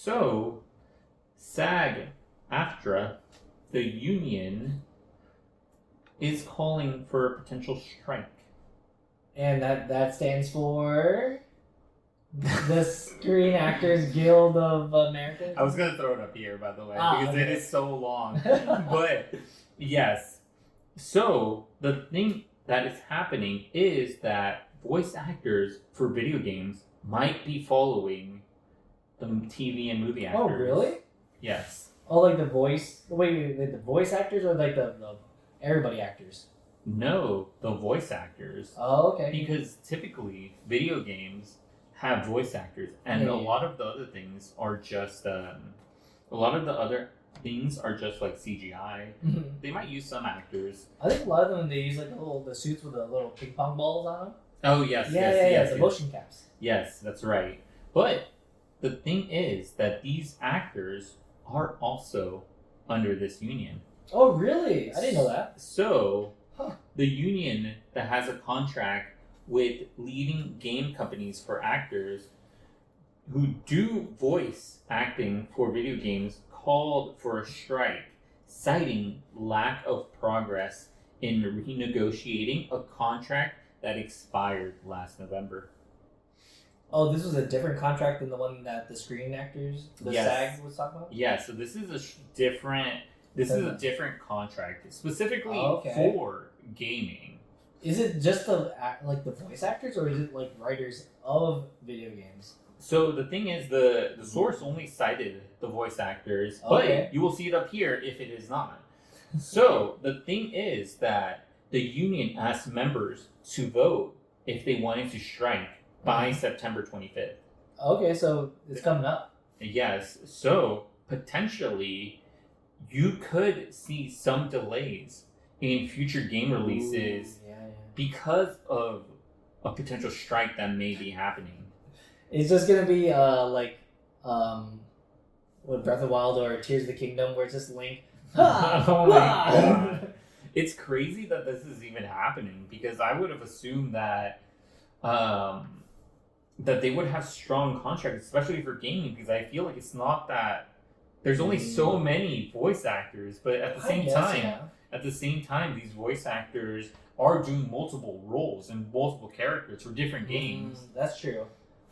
So, SAG-AFTRA, the union, is calling for a potential strike. And that stands for the Screen Actors Guild of America. I was going to throw it up here, by the way, because okay. it is so long. But, yes. So, the thing that is happening is that voice actors for video games might be following the TV and movie actors. Oh, really? Yes. Oh, like the voice... Wait, like the voice actors or like the everybody actors? No, the voice actors. Oh, okay. Because typically, video games have voice actors, and a lot of the other things are just like CGI. Mm-hmm. They might use some actors. I think a lot of them they use like the suits with the little ping pong balls on them. Oh yes, yes, the motion caps. Yes, that's right. But the thing is that these actors are also under this union. Oh really? I didn't know that. So the union that has a contract with leading game companies for actors who do voice acting for video games called for a strike, citing lack of progress in renegotiating a contract that expired last November. Oh, this was a different contract than the one that the Screen Actors, SAG was talking about? Yeah, so this is a different contract specifically for gaming. Is it just the voice actors, or is it like writers of video games? So the thing is, the source only cited the voice actors, but you will see it up here if it is not. So the thing is that the union asked members to vote if they wanted to strike by September 25th. Okay, so it's coming up. Yes, so potentially you could see some delays in future game releases because of a potential strike that may be happening. It's just gonna be what Breath of the Wild or Tears of the Kingdom, where it's just Link. Oh my god! It's crazy that this is even happening, because I would have assumed that that they would have strong contracts, especially for gaming, because I feel like it's not that there's only so many voice actors, but at the same time, these voice actors are doing multiple roles and multiple characters for different games. That's true.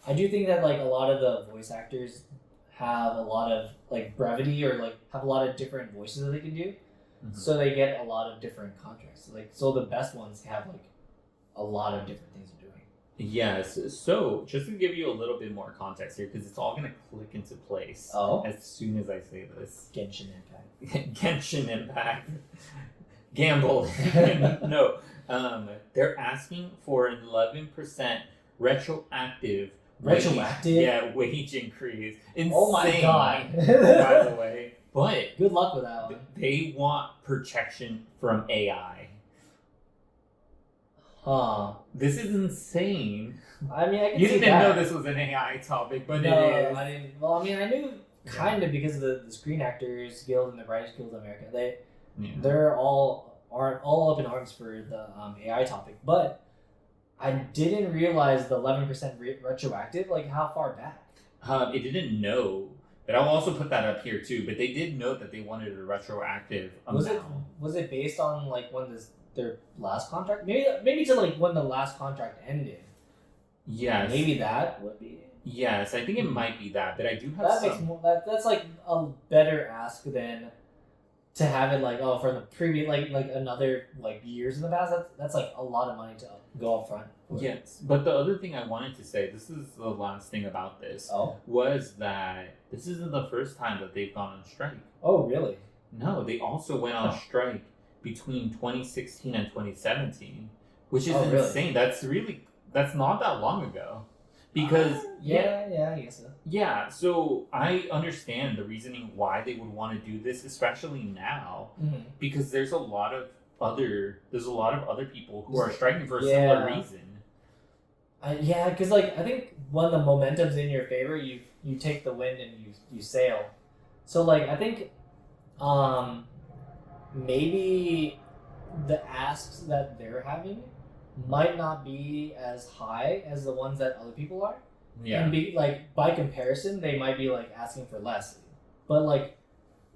I do think that like a lot of the voice actors have a lot of like brevity, or like have a lot of different voices that they can do, so they get a lot of different contracts. So the best ones have like a lot of different things they're doing. Yes. So just to give you a little bit more context here, because it's all gonna click into place as soon as I say this. Genshin Impact. Genshin Impact. Gamble. No. They're asking for an 11% retroactive wage increase. Insane, oh my god. By the way. But good luck with that one. They want protection from AI. This is insane. I mean, I can you see didn't know this was an AI topic, but no, it is. I didn't. Well, I mean, I knew kind of because of the Screen Actors Guild and the Writers Guild of America. They're all up in arms for the AI topic, but I didn't realize the 11% retroactive. Like, how far back? It didn't know, but I'll also put that up here too. But they did note that they wanted a retroactive amount. Was it based on like when their last contract? Maybe to like when the last contract ended. Yes. Maybe that would be. Yes, I think it might be that, but I do have that's like a better ask than to have it like for the previous like another like years in the past. That's like a lot of money to go up front. Yes, but the other thing I wanted to say, this is the last thing about this, was that this isn't the first time that they've gone on strike. Oh, really? No, they also went on strike between 2016 and 2017, which is insane. Really? That's not that long ago. Because I guess so. Yeah, so I understand the reasoning why they would want to do this, especially now, because there's a lot of other people who are striking for a similar reason. Because like I think when the momentum's in your favor, you take the wind and you sail. So like I think, maybe the asks that they're having might not be as high as the ones that other people are. Yeah. And like by comparison, they might be like asking for less, but like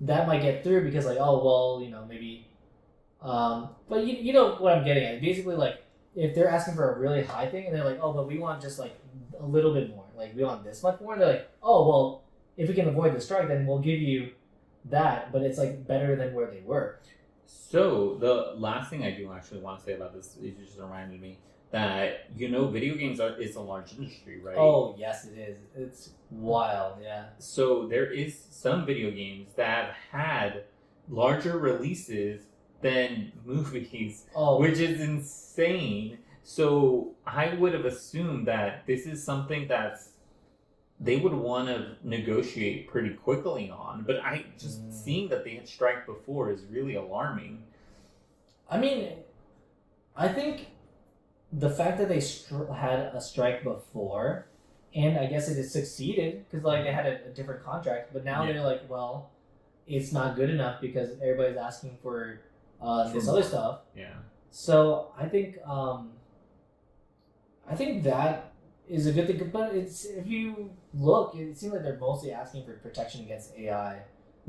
that might get through because like, oh well, maybe. But you know what I'm getting at. Basically, like if they're asking for a really high thing and they're like, oh, but we want just like a little bit more, like we want this much more. And they're like, oh well, if we can avoid the strike, then we'll give you that, but it's like better than where they were. So the last thing I do actually want to say about this is just reminded me that video games is a large industry, right? Oh yes, it is. It's wild, yeah. So there is some video games that have had larger releases than movies, which is insane. So I would have assumed that this is something they would want to negotiate pretty quickly on, but seeing that they had strike before is really alarming. I mean, I think the fact that they had a strike before, and I guess it has succeeded because like they had a different contract, but now they're like, well, it's not good enough because everybody's asking for this other stuff. Yeah. So I think that is a good thing, but if you look, it seems like they're mostly asking for protection against AI.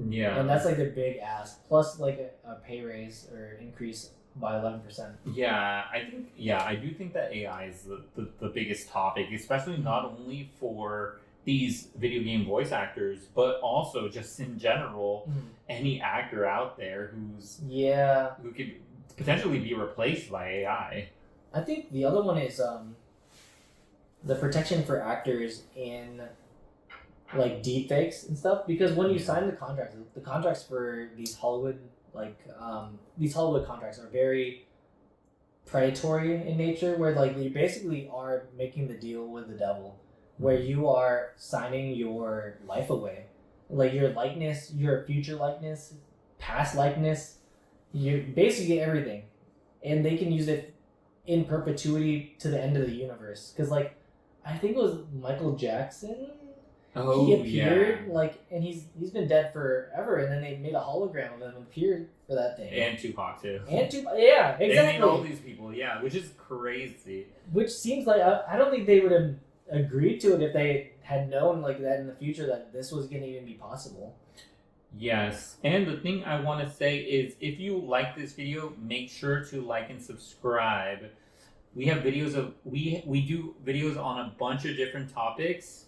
Yeah. And that's like their big ask, plus like a pay raise or increase by 11%. Yeah, I do think that AI is the biggest topic, especially not only for these video game voice actors, but also just in general, any actor out there who could potentially be replaced by AI. I think the other one is the protection for actors in like deepfakes and stuff, because when you sign the contracts for these Hollywood contracts are very predatory in nature, where like you basically are making the deal with the devil, where you are signing your life away, like your likeness, your future likeness, past likeness, you basically everything, and they can use it in perpetuity to the end of the universe. Because like I think it was Michael Jackson. Oh, he appeared and he's been dead forever, and then they made a hologram of him appear for that thing. And Tupac too. Yeah, exactly. They made all these people, which is crazy. Which seems like I don't think they would have agreed to it if they had known like that in the future that this was going to even be possible. Yes, and the thing I want to say is if you like this video, make sure to like and subscribe. We have videos we do videos on a bunch of different topics.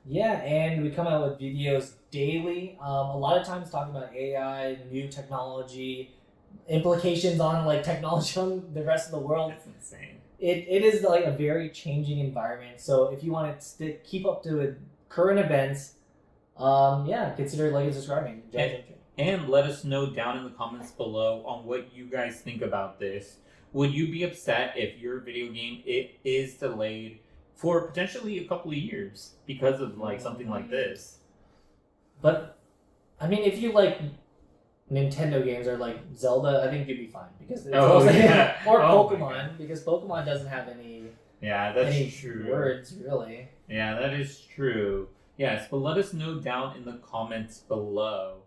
Yeah, and we come out with videos daily. A lot of times talking about AI, new technology, implications on like technology on the rest of the world. That's insane. It is like a very changing environment. So if you want to keep up to current events, consider liking and subscribing. And let us know down in the comments below on what you guys think about this. Would you be upset if your video game is delayed for potentially a couple of years because of like something like this? But I mean, if you like Nintendo games or like Zelda, I think you'd be fine because or Pokemon, because Pokemon doesn't have any true words really. Yeah, that is true. Yes, but let us know down in the comments below.